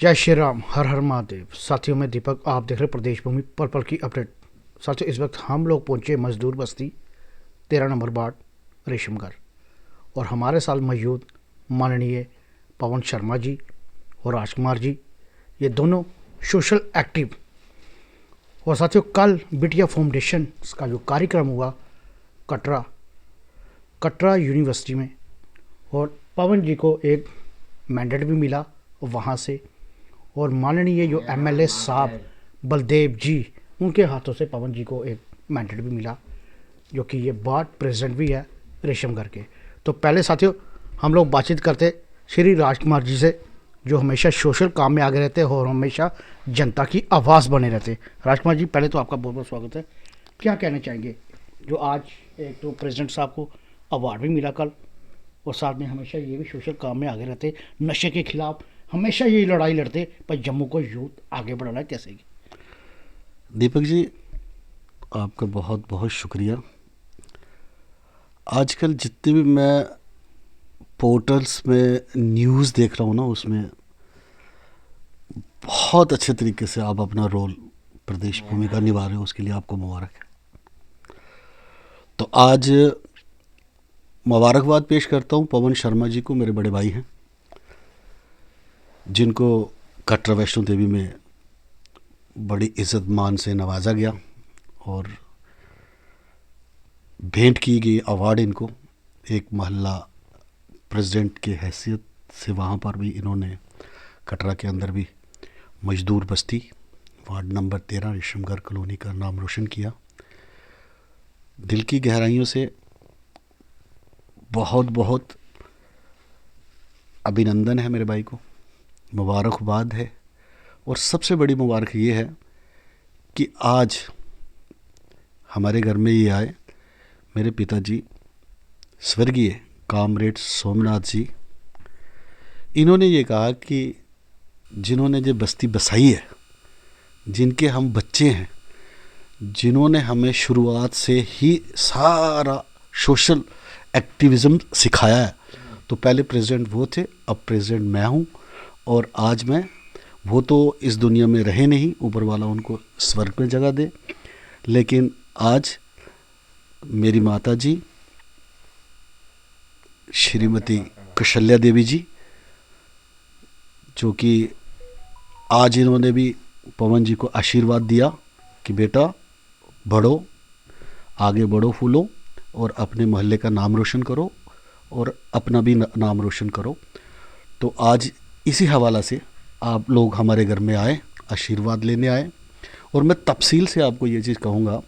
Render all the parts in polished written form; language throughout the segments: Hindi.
जय श्री राम, हर हर महादेव। साथियों, मैं दीपक, आप देख रहे प्रदेश भूमि पल पल की अपडेट। साथियों, इस वक्त हम लोग पहुंचे मजदूर बस्ती 13 नंबर वार्ड रेशमघर, और हमारे साथ मौजूद माननीय पवन शर्मा जी और राजकुमार जी, ये दोनों सोशल एक्टिव। और साथियों, कल बिटिया फाउंडेशन का जो कार्यक्रम हुआ कटरा कटरा यूनिवर्सिटी में, और पवन जी को एक मैंडेट भी मिला वहाँ से, और माननीय जो एमएलए साहब बलदेव जी, उनके हाथों से पवन जी को एक मैंडेट भी मिला, जो कि ये वार्ड प्रेसिडेंट भी है रेशमघर के। तो पहले साथियों हम लोग बातचीत करते श्री राजकुमार जी से, जो हमेशा सोशल काम में आगे रहते हैं और हमेशा जनता की आवाज़ बने रहते। राजकुमार जी, पहले तो आपका बहुत बहुत स्वागत है। क्या कहना चाहेंगे जो आज एक तो प्रेसिडेंट साहब को अवार्ड भी मिला कल, और साथ में हमेशा ये भी सोशल काम में आगे रहते, नशे के खिलाफ हमेशा ये लड़ाई लड़ते, पर जम्मू को यूथ आगे बढ़ाना है कैसे? दीपक जी, आपका बहुत बहुत शुक्रिया। आजकल जितने भी मैं पोर्टल्स में न्यूज़ देख रहा हूँ ना, उसमें बहुत अच्छे तरीके से आप अपना रोल प्रदेश भूमिका निभा रहे हो, उसके लिए आपको मुबारक है। तो आज मुबारकबाद पेश करता हूँ पवन शर्मा जी को, मेरे बड़े भाई हैं, जिनको कटरा वैष्णो देवी में बड़ी इज़्ज़त मान से नवाजा गया और भेंट की गई अवार्ड इनको एक महल्ला प्रेसिडेंट के हैसियत से। वहाँ पर भी इन्होंने कटरा के अंदर भी मजदूर बस्ती वार्ड नंबर 13 रेशमघर कॉलोनी का नाम रोशन किया। दिल की गहराइयों से बहुत बहुत अभिनंदन है मेरे भाई को, मुबारकबाद है। और सबसे बड़ी मुबारक ये है कि आज हमारे घर में ये आए मेरे पिताजी स्वर्गीय कामरेड सोमनाथ जी। इन्होंने ये कहा कि जिन्होंने ये बस्ती बसाई है, जिनके हम बच्चे हैं, जिन्होंने हमें शुरुआत से ही सारा सोशल एक्टिविज़म सिखाया है, तो पहले प्रेसिडेंट वो थे, अब प्रेसिडेंट मैं हूँ। और आज मैं, वो तो इस दुनिया में रहे नहीं, ऊपर वाला उनको स्वर्ग में जगह दे, लेकिन आज मेरी माता जी श्रीमती कौशल्या देवी जी, जो कि आज इन्होंने भी पवन जी को आशीर्वाद दिया कि बेटा बढ़ो, आगे बढ़ो, फूलो, और अपने मोहल्ले का नाम रोशन करो और अपना भी नाम रोशन करो। तो आज इसी हवाला से आप लोग हमारे घर में आए, आशीर्वाद लेने आए। और मैं तफसील से आपको ये चीज़ कहूँगा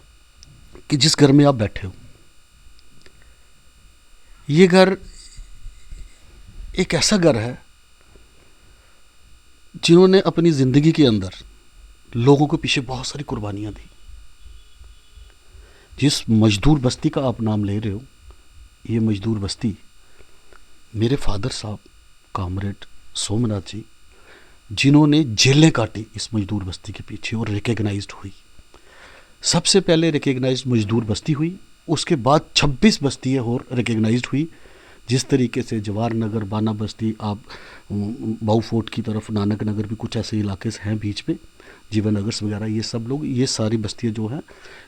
कि जिस घर में आप बैठे हो, ये घर एक ऐसा घर है जिन्होंने अपनी ज़िंदगी के अंदर लोगों के पीछे बहुत सारी कुर्बानियाँ दी। जिस मजदूर बस्ती का आप नाम ले रहे हो, ये मजदूर बस्ती मेरे फादर साहब कामरेड सोमनाथ जी, जिन्होंने जेलें काटी इस मजदूर बस्ती के पीछे और रिकग्नाइज्ड हुई। सबसे पहले रिकग्नाइज्ड मजदूर बस्ती हुई, उसके बाद 26 बस्तियाँ और रिकग्नाइज्ड हुई। जिस तरीके से जवाहर नगर, बाना बस्ती, आप बाऊ फोर्ट की तरफ नानक नगर भी कुछ ऐसे इलाके हैं बीच में, जीवन नगर वगैरह, ये सब लोग, ये सारी बस्तियाँ जो हैं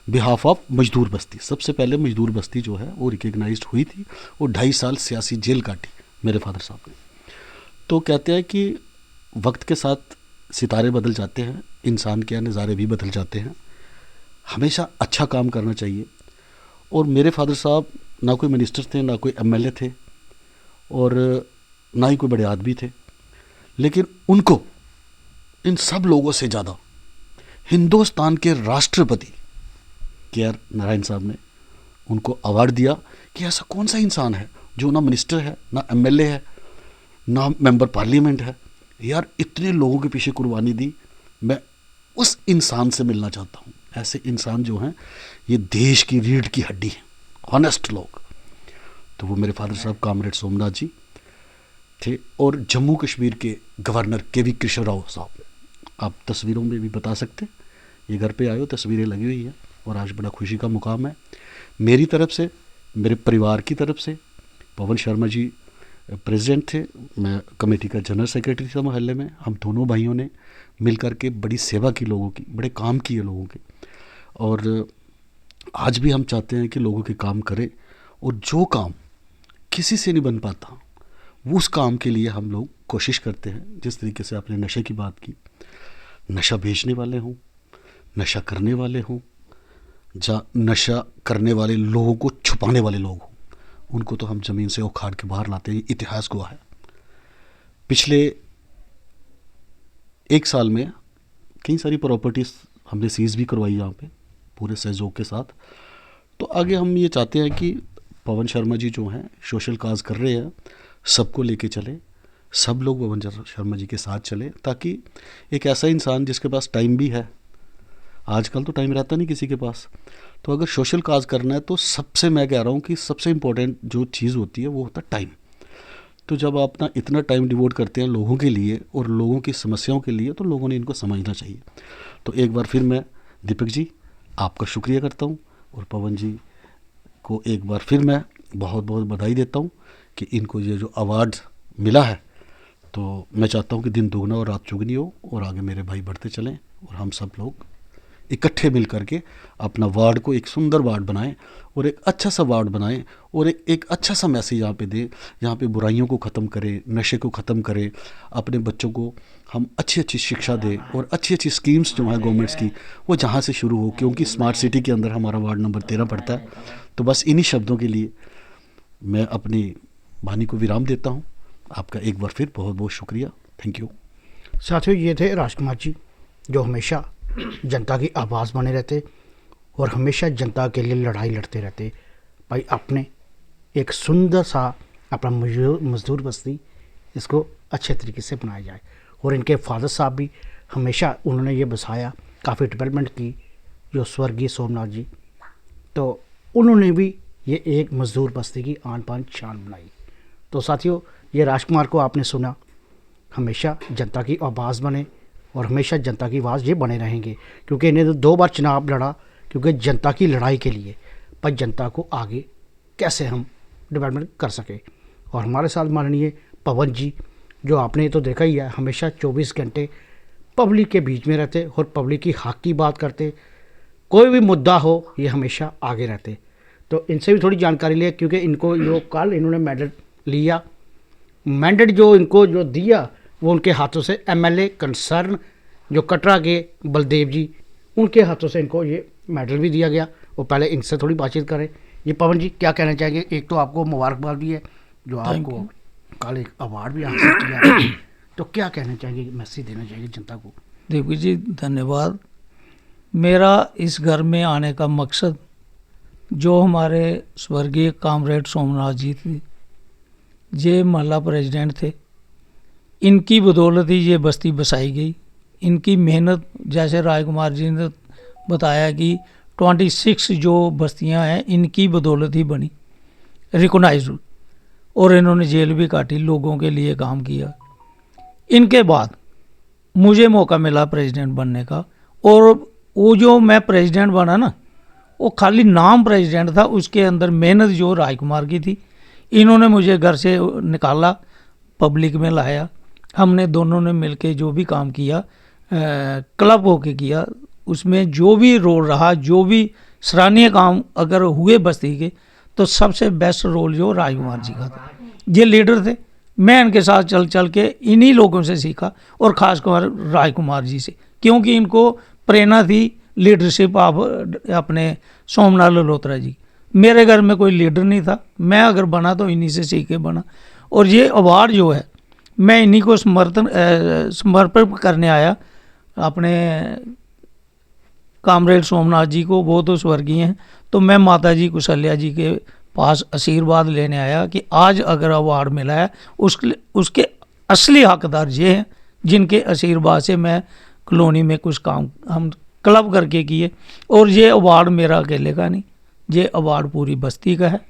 बिहाफ ऑफ मजदूर बस्ती। सबसे पहले मजदूर बस्ती जो है वो रिकग्नाइज्ड हुई थी, और 2.5 साल सियासी जेल काटी मेरे फादर साहब ने। तो कहते हैं कि वक्त के साथ सितारे बदल जाते हैं, इंसान के नज़ारे भी बदल जाते हैं। हमेशा अच्छा काम करना चाहिए। और मेरे फादर साहब ना कोई मिनिस्टर थे, ना कोई एमएलए थे, और ना ही कोई बड़े आदमी थे, लेकिन उनको इन सब लोगों से ज़्यादा हिंदुस्तान के राष्ट्रपति KR नारायण साहब ने उनको अवार्ड दिया कि ऐसा कौन सा इंसान है जो ना मिनिस्टर है, ना एमएलए है, ना मेंबर पार्लियामेंट है, यार इतने लोगों के पीछे कुर्बानी दी। मैं उस इंसान से मिलना चाहता हूँ। ऐसे इंसान जो हैं, ये देश की रीढ़ की हड्डी हैं, ऑनेस्ट लोग। तो वो मेरे फादर साहब कामरेड सोमनाथ जी थे। और जम्मू कश्मीर के गवर्नर KV कृष्ण राव साहब, आप तस्वीरों में भी बता सकते, ये घर पे आए हो, तस्वीरें लगी हुई हैं। और आज बड़ा खुशी का मुकाम है मेरी तरफ से, मेरे परिवार की तरफ से। पवन शर्मा जी प्रेसिडेंट थे, मैं कमेटी का जनरल सेक्रेटरी था मोहल्ले में। हम दोनों भाइयों ने मिल कर के बड़ी सेवा की लोगों की, बड़े काम किए लोगों के, और आज भी हम चाहते हैं कि लोगों के काम करें, और जो काम किसी से नहीं बन पाता उस काम के लिए हम लोग कोशिश करते हैं। जिस तरीके से आपने नशे की बात की, नशा बेचने वाले हों, नशा करने वाले हों, या नशा करने वाले लोगों को छुपाने वाले लोग हों, उनको तो हम ज़मीन से उखाड़ के बाहर लाते हैं। इतिहास गवाह है। पिछले 1 साल में कई सारी प्रॉपर्टीज़ हमने सीज़ भी करवाई यहाँ पे पूरे सहयोग के साथ। तो आगे हम ये चाहते हैं कि पवन शर्मा जी जो हैं सोशल काज कर रहे हैं, सबको लेके चले, सब लोग पवन शर्मा जी के साथ चले, ताकि एक ऐसा इंसान जिसके पास टाइम भी है, आजकल तो टाइम रहता नहीं किसी के पास, तो अगर सोशल काज करना है तो सबसे, मैं कह रहा हूँ कि सबसे इम्पोर्टेंट जो चीज़ होती है वो होता है टाइम। तो जब आप अपना इतना टाइम डिवोट करते हैं लोगों के लिए और लोगों की समस्याओं के लिए, तो लोगों ने इनको समझना चाहिए। तो एक बार फिर मैं दीपक जी आपका शुक्रिया करता हूँ, और पवन जी को एक बार फिर मैं बहुत बहुत बधाई देता हूँ कि इनको ये जो अवार्ड मिला है, तो मैं चाहता हूँ कि दिन दुगना और रात चुगनी हो, और आगे मेरे भाई बढ़ते चलें, और हम सब लोग इकट्ठे मिल करके अपना वार्ड को एक सुंदर वार्ड बनाएं, और एक अच्छा सा वार्ड बनाएं, और एक अच्छा सा मैसेज यहाँ पे दें, यहाँ पे बुराइयों को ख़त्म करें, नशे को ख़त्म करें, अपने बच्चों को हम अच्छी अच्छी शिक्षा दें, और अच्छी अच्छी स्कीम्स जो हैं गवर्नमेंट्स की वो जहाँ से शुरू हो, क्योंकि स्मार्ट सिटी के अंदर हमारा वार्ड नंबर 13 पड़ता है। तो बस इन्हीं शब्दों के लिए मैं अपनी वाणी को विराम देता हूँ। आपका एक बार फिर बहुत बहुत शुक्रिया। Thank you. साथियों, ये थे राजकुमार जी, जो हमेशा जनता की आवाज़ बने रहते और हमेशा जनता के लिए लड़ाई लड़ते रहते। भाई अपने एक सुंदर सा अपना मजदूर बस्ती इसको अच्छे तरीके से बनाया जाए। और इनके फादर साहब भी हमेशा उन्होंने ये बसाया, काफ़ी डेवलपमेंट की, जो स्वर्गीय सोमनाथ जी, तो उन्होंने भी ये एक मजदूर बस्ती की आन बान शान बनाई। तो साथियों, ये राजकुमार को आपने सुना, हमेशा जनता की आवाज़ बने और हमेशा जनता की आवाज़ ये बने रहेंगे, क्योंकि इन्हें तो 2 बार चुनाव लड़ा, क्योंकि जनता की लड़ाई के लिए, पर जनता को आगे कैसे हम डेवलपमेंट कर सके। और हमारे साथ माननीय पवन जी, जो आपने तो देखा ही है, हमेशा 24 घंटे पब्लिक के बीच में रहते और पब्लिक की हक की बात करते, कोई भी मुद्दा हो ये हमेशा आगे रहते। तो इनसे भी थोड़ी जानकारी लिया, क्योंकि इनको जो कल इन्होंने मेडल लिया, मैंडेट जो इनको जो दिया वो उनके हाथों से एमएलए कंसर्न जो कटरा के बलदेव जी, उनके हाथों से इनको ये मेडल भी दिया गया। वो पहले इनसे थोड़ी बातचीत करें। ये पवन जी क्या कहना चाहेंगे? एक तो आपको मुबारकबाद भी है जो आपको कल एक अवार्ड भी हासिल किया, तो क्या कहना चाहेंगे, मैसेज देना चाहेंगे जनता को? दीपक जी धन्यवाद। मेरा इस घर में आने का मकसद, जो हमारे स्वर्गीय कामरेड सोमनाथ जी थे, ये मोहल्ला प्रेसिडेंट थे, इनकी बदौलत ही ये बस्ती बसाई गई। इनकी मेहनत, जैसे राजकुमार जी ने बताया कि 26 जो बस्तियां हैं इनकी बदौलत ही बनी, रिकॉग्नाइज, और इन्होंने जेल भी काटी, लोगों के लिए काम किया। इनके बाद मुझे मौका मिला प्रेसिडेंट बनने का, और वो जो मैं प्रेसिडेंट बना ना, वो खाली नाम प्रेसिडेंट था, उसके अंदर मेहनत जो राजकुमार की थी। इन्होंने मुझे घर से निकाला, पब्लिक में लाया, हमने दोनों ने मिलके जो भी काम किया, क्लब होके किया, उसमें जो भी रोल रहा, जो भी सराहनीय काम अगर हुए बस्ती के, तो सबसे बेस्ट रोल जो राजकुमार जी का था। ये लीडर थे, मैं इनके साथ चल चल के इन्हीं लोगों से सीखा, और ख़ासकर राजकुमार जी से, क्योंकि इनको प्रेरणा थी लीडरशिप ऑफ अपने सोमनाथ ललोत्रा जी। मेरे घर में कोई लीडर नहीं था, मैं अगर बना तो इन्हीं से सीख के बना। और ये अवार्ड जो है मैं इन्हीं को समर्पित करने आया, अपने कामरेड सोमनाथ जी को, वो तो स्वर्गीय हैं, तो मैं माता जी कुशल्या जी के पास आशीर्वाद लेने आया कि आज अगर अवार्ड मिला है उसके असली हकदार ये हैं, जिनके आशीर्वाद से मैं कॉलोनी में कुछ काम हम क्लब करके किए। और ये अवार्ड मेरा अकेले का नहीं, ये अवार्ड पूरी बस्ती का है।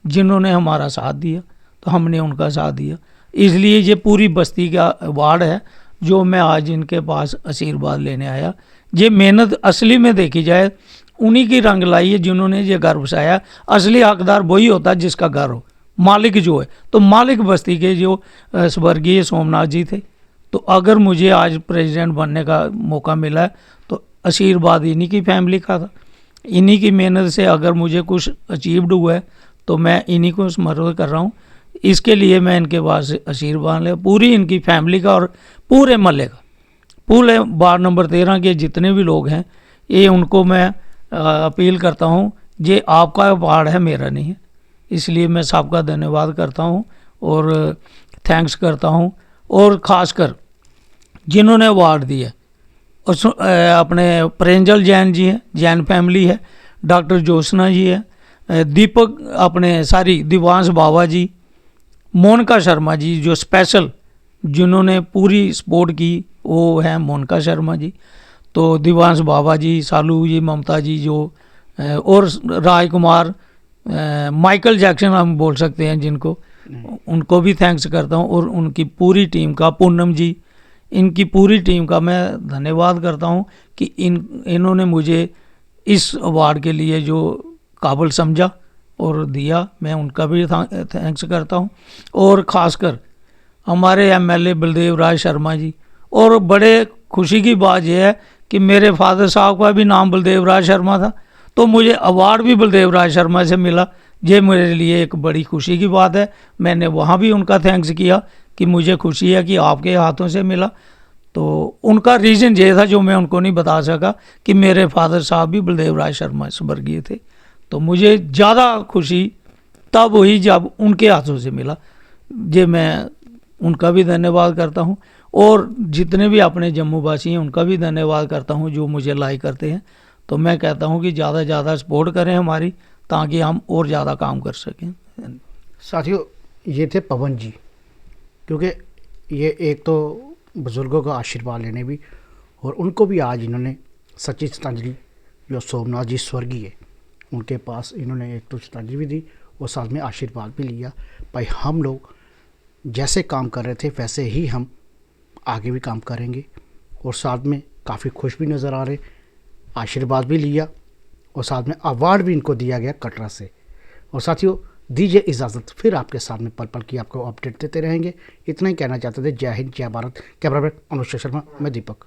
जिन्होंने हमारा साथ दिया तो हमने उनका साथ दिया, इसलिए ये पूरी बस्ती का अवार्ड है जो मैं आज इनके पास आशीर्वाद लेने आया। ये मेहनत असली में देखी जाए उन्हीं की रंग लाई है, जिन्होंने ये घर बसाया। असली हकदार वही होता है जिसका घर हो, मालिक जो है, तो मालिक बस्ती के जो स्वर्गीय सोमनाथ जी थे। तो अगर मुझे आज प्रेसिडेंट बनने का मौका मिला है तो आशीर्वाद इन्हीं की फैमिली का था, इन्हीं की मेहनत से अगर मुझे कुछ अचीव्ड हुआ है तो मैं इन्हीं को समर्पित कर रहा हूँ। इसके लिए मैं इनके पास आशीर्वाद ले, पूरी इनकी फैमिली का और पूरे महल्ले का, पूरे वार्ड नंबर 13 के जितने भी लोग हैं, ये उनको मैं अपील करता हूँ, ये आपका वार्ड है, मेरा नहीं है। इसलिए मैं सबका धन्यवाद करता हूँ और थैंक्स करता हूँ। और ख़ासकर जिन्होंने अवार्ड दिया, और अपने प्रेंजल जैन जी हैं, जैन फैमिली है, डॉक्टर ज्योत्सना जी है, दीपक अपने सारी दिवांश बाबा जी, मोनिका शर्मा जी जो स्पेशल जिन्होंने पूरी सपोर्ट की वो हैं मोनिका शर्मा जी। तो दिवांश बाबा जी, सालू जी, ममता जी जो और राजकुमार, माइकल जैक्सन हम बोल सकते हैं जिनको, उनको भी थैंक्स करता हूँ। और उनकी पूरी टीम का, पूनम जी, इनकी पूरी टीम का मैं धन्यवाद करता हूँ कि इन्होंने मुझे इस अवार्ड के लिए जो काबिल समझा और दिया, मैं उनका भी थैंक्स करता हूँ। और ख़ासकर हमारे एमएलए बलदेव राज शर्मा जी, और बड़े खुशी की बात यह है कि मेरे फादर साहब का भी नाम बलदेव राज शर्मा था, तो मुझे अवार्ड भी बलदेव राज शर्मा से मिला। ये मेरे लिए एक बड़ी खुशी की बात है। मैंने वहाँ भी उनका थैंक्स किया कि मुझे खुशी है कि आपके हाथों से मिला। तो उनका रीज़न ये था जो मैं उनको नहीं बता सका कि मेरे फादर साहब भी बलदेव राज शर्मा स्वर्गीय थे। तो मुझे ज़्यादा खुशी तब हुई जब उनके हाथों से मिला। ये मैं उनका भी धन्यवाद करता हूँ, और जितने भी अपने जम्मू वासी हैं उनका भी धन्यवाद करता हूँ जो मुझे लाइक करते हैं। तो मैं कहता हूँ कि ज़्यादा से ज़्यादा सपोर्ट करें हमारी, ताकि हम और ज़्यादा काम कर सकें। साथियों, ये थे पवन जी, क्योंकि ये एक तो बुज़ुर्गों का आशीर्वाद लेने भी, और उनको भी आज इन्होंने सच्ची श्रद्धांजलि, जो सोमनाथ जी स्वर्गीय, उनके पास इन्होंने एक तो श्रद्धांजलि भी दी और साथ में आशीर्वाद भी लिया। भाई हम लोग जैसे काम कर रहे थे वैसे ही हम आगे भी काम करेंगे, और साथ में काफ़ी खुश भी नज़र आ रहे, आशीर्वाद भी लिया और साथ में अवार्ड भी इनको दिया गया कटरा से। और साथियों, दीजिए इजाज़त, फिर आपके सामने पल पल की आपको अपडेट देते रहेंगे। इतना ही कहना चाहते थे। जय हिंद, जय भारत। कैमरामैन अनुष्का शर्मा, मैं दीपक।